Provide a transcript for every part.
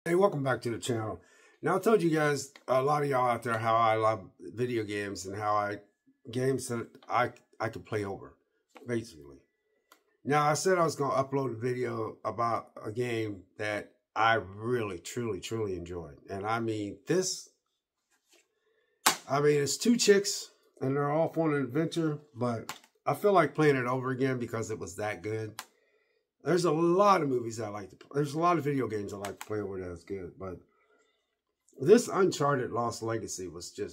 Hey, welcome back to the channel. Now, I told you guys, a lot of y'all out there, how I love video games and games that I could play over, basically. Now, I said I was going to upload a video about a game that I really, truly enjoyed. And it's two chicks and they're off on an adventure, but I feel like playing it over again because it was that good. There's a lot of movies I like to play. There's a lot of video games I like to play over that's good. But this Uncharted Lost Legacy was it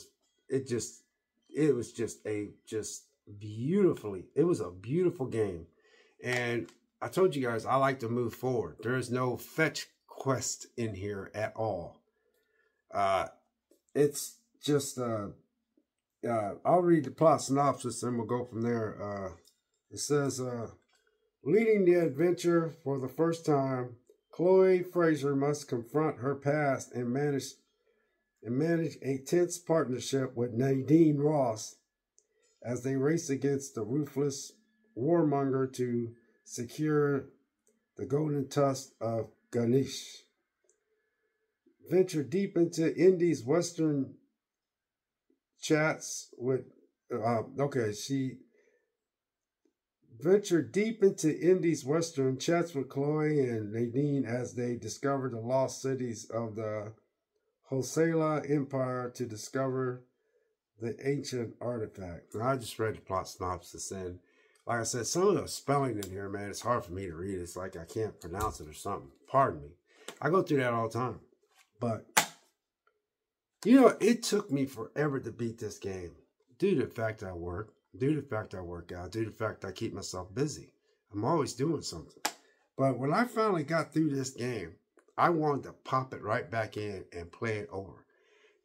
was a beautiful game. And I told you guys, I like to move forward. There is no fetch quest in here at all. It's just, I'll read the plot synopsis and we'll go from there. It says, leading the adventure for the first time, Chloe Fraser must confront her past and manage a tense partnership with Nadine Ross as they race against the ruthless warmonger to secure the golden tusk of Ganesh. Venture deep into Indy's western chats with ventured deep into Indy's western chats with Chloe and Nadine as they discover the lost cities of the Hoysala Empire to discover the ancient artifact. And I just read the plot synopsis, and like I said, some of the spelling in here, man, it's hard for me to read. It's like I can't pronounce it or something. Pardon me. I go through that all the time. But, it took me forever to beat this game due to the fact that I work. Due to the fact I work out, due to the fact I keep myself busy. I'm always doing something. But when I finally got through this game, I wanted to pop it right back in and play it over.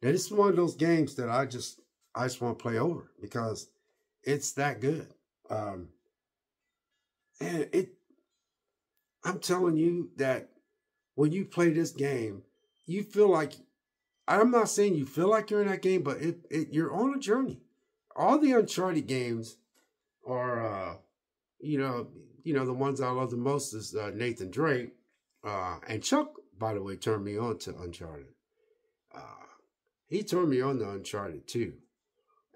Now, this is one of those games that I just want to play over because it's that good. I'm telling you that when you play this game, you feel like, I'm not saying you feel like you're in that game, but you're on a journey. All the Uncharted games are, the ones I love the most is Nathan Drake. And Chuck, by the way, turned me on to Uncharted. He turned me on to Uncharted too.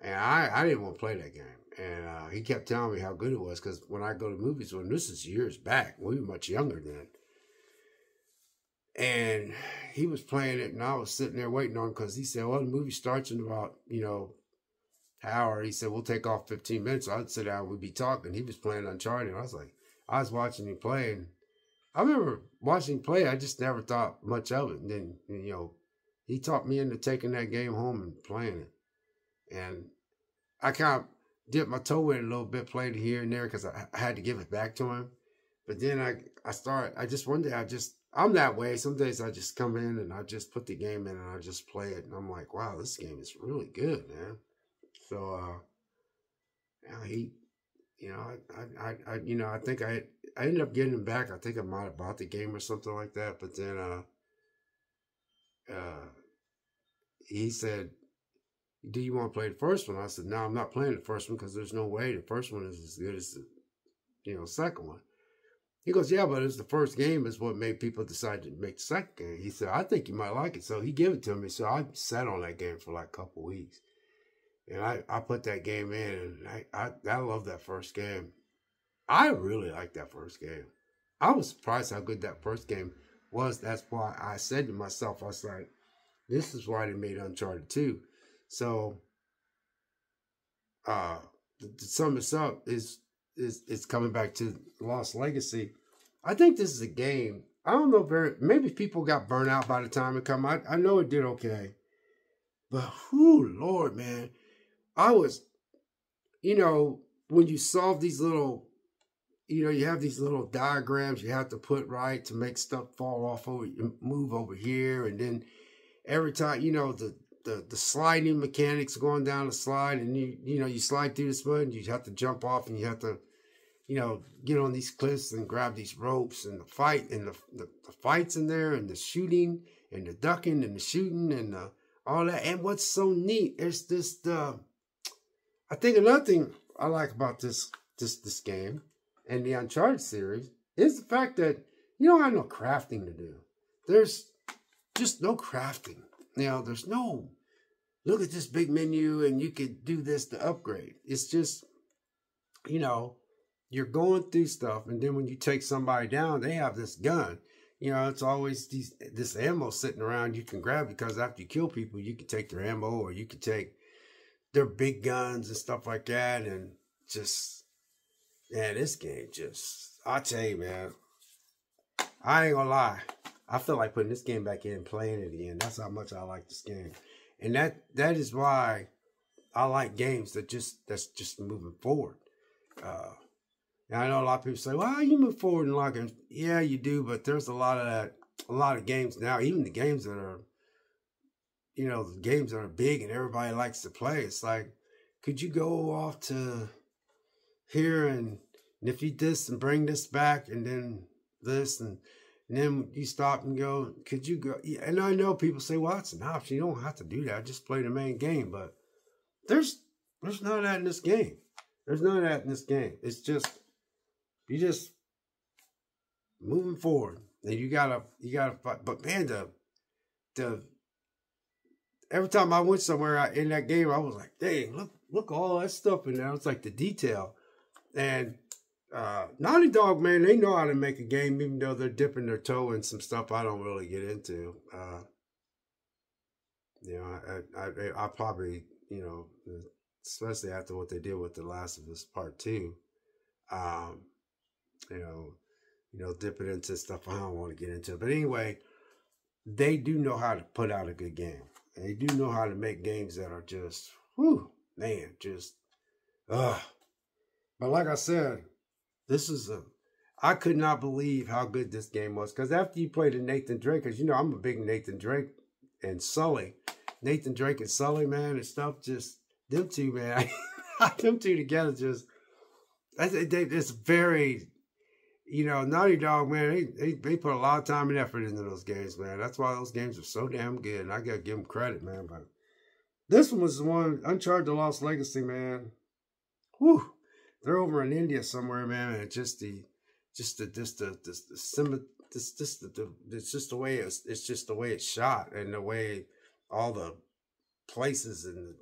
And I didn't want to play that game. And he kept telling me how good it was because when I go to movies, this is years back, we were much younger then. And he was playing it and I was sitting there waiting on him because he said, well, the movie starts in about, hour. He said, we'll take off 15 minutes. I'd sit down, we'd be talking. He was playing Uncharted. I was watching him play. And I remember watching him play. I just never thought much of it. And then, he talked me into taking that game home and playing it. And I kind of dipped my toe in a little bit, played it here and there because I had to give it back to him. But then I'm that way. Some days I just come in and I just put the game in and I just play it. And I'm like, wow, this game is really good, man. So, I think I ended up getting him back. I think I might have bought the game or something like that. But then, he said, do you want to play the first one? I said, no, I'm not playing the first one because there's no way the first one is as good as the, second one. He goes, yeah, but it's the first game is what made people decide to make the second game. He said, I think you might like it. So he gave it to me. So I sat on that game for like a couple weeks. And I put that game in, and I love that first game. I really like that first game. I was surprised how good that first game was. That's why I said to myself, I was like, this is why they made Uncharted 2. So, to sum this up, is coming back to Lost Legacy. I think this is a game. I don't know, maybe people got burnt out by the time it come out. I know it did okay. But, Lord, man. I was, when you solve these little, you have these little diagrams you have to put right to make stuff fall off move over here. And then every time, the sliding mechanics going down the slide and you slide through this mud and you have to jump off and you have to, get on these cliffs and grab these ropes and the fight and the fights in there and the shooting and the ducking and the shooting and all that. And what's so neat is I think another thing I like about this game and the Uncharted series is the fact that you don't have no crafting to do. There's just no crafting. You know, there's no, look at this big menu and you could do this to upgrade. It's just, you know, you're going through stuff, and then when you take somebody down, they have this gun. You know, it's always this ammo sitting around you can grab, because after you kill people, you can take their ammo, or you can take their big guns and stuff like that. And just, man, this game just, I tell you, man, I ain't gonna lie. I feel like putting this game back in and playing it again. That's how much I like this game. And that is why I like games that's just moving forward. Now, I know a lot of people say, well, you move forward in like, yeah, you do, but there's a lot of games now, even the games that are, you know, the games that are big and everybody likes to play. It's like, could you go off to here and defeat this and bring this back and then this and then you stop and go, could you go? And I know people say, well, that's an option. You don't have to do that. Just play the main game. But there's none of that in this game. There's none of that in this game. It's just, you just moving forward, and you gotta fight. But man, the every time I went somewhere in that game, I was like, dang, look all that stuff in there. It's like the detail. And Naughty Dog, man, they know how to make a game, even though they're dipping their toe in some stuff I don't really get into. You know, I probably, you know, especially after what they did with The Last of Us Part 2. You know, dipping into stuff I don't want to get into. But anyway, they do know how to put out a good game. They do know how to make games that are just, whew, man, just, ugh. But like I said, I could not believe how good this game was. Because after you play the Nathan Drake, because, you know, I'm a big Nathan Drake and Sully. Nathan Drake and Sully, man, and stuff, just, them two, man, them two together just, it's very, you know, Naughty Dog, man, they put a lot of time and effort into those games, man. That's why those games are so damn good, and I gotta give them credit, man. But this one was the one, Uncharted: The Lost Legacy, man. Whew, they're over in India somewhere, man. And it's just the way it's shot, and the way all the places, and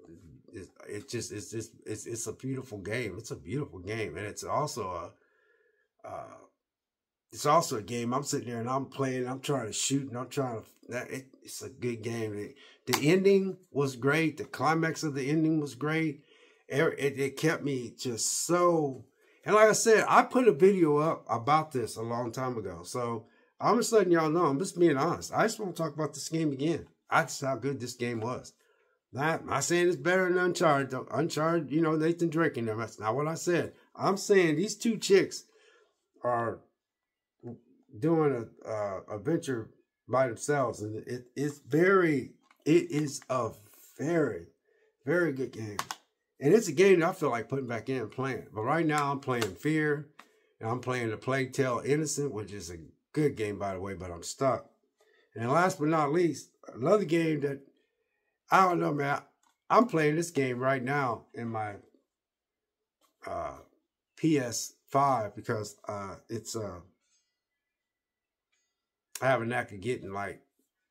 it's a beautiful game. It's a beautiful game, and it's also a game. I'm sitting there and I'm playing. I'm trying to shoot, and I'm trying to. It's a good game. The ending was great. The climax of the ending was great. It kept me just so. And like I said, I put a video up about this a long time ago. So I'm just letting y'all know. I'm just being honest. I just want to talk about this game again. That's how good this game was. I'm not saying it's better than Uncharted. Uncharted, you know, Nathan Drake and them. That's not what I said. I'm saying these two chicks are doing a venture by themselves, and it is a very, very good game. And it's a game that I feel like putting back in and playing. But right now I'm playing Fear, and I'm playing The Plague Tale Innocent, which is a good game, by the way, but I'm stuck. And last but not least, another game that, I don't know, man, I'm playing this game right now in my PS5 because it's I have a knack of getting like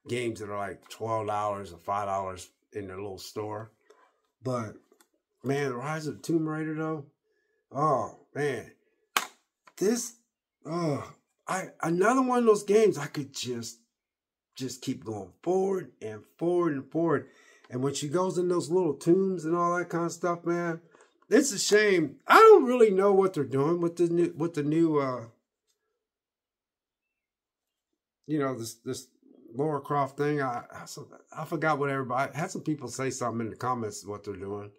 games that are like $12 or $5 in their little store. But man, Rise of the Tomb Raider though, oh man, another one of those games I could just keep going forward and forward and forward. And when she goes in those little tombs and all that kind of stuff, man, it's a shame. I don't really know what they're doing with the new you know, this Lara Croft thing. I forgot what everybody I had. Some people say something in the comments what they're doing.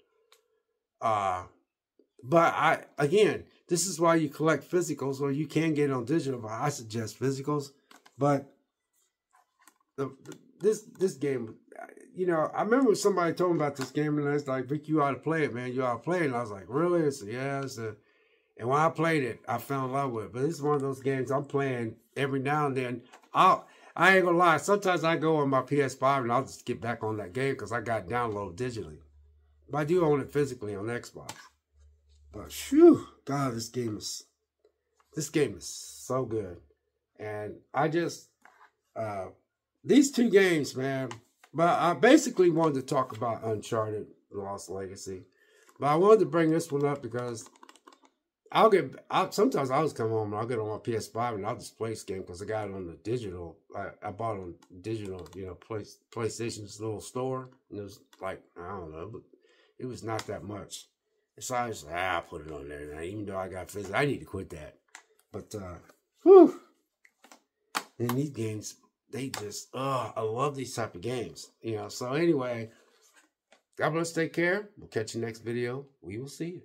But again, this is why you collect physicals, or you can get it on digital. But I suggest physicals. But this game, you know, I remember somebody told me about this game, and it's like, Vic, you ought to play it, man. You ought to play it. And I was like, really? I said, yeah. And when I played it, I fell in love with it. But it's one of those games I'm playing every now and then. I ain't gonna lie. Sometimes I go on my PS5 and I'll just get back on that game because I got it downloaded digitally. But I do own it physically on Xbox. But phew, God, this game is so good. And I just these two games, man. But I basically wanted to talk about Uncharted Lost Legacy. But I wanted to bring this one up because sometimes I'll just come home and I'll get on my PS5 and I'll just play this game because I got it on the digital. I bought it on digital, PlayStation's little store. And it was like, I don't know, but it was not that much. So I was like, I'll put it on there now, even though I got physical. I need to quit that. But, whew. And these games, they just, I love these type of games. So anyway, God bless, take care. We'll catch you next video. We will see you.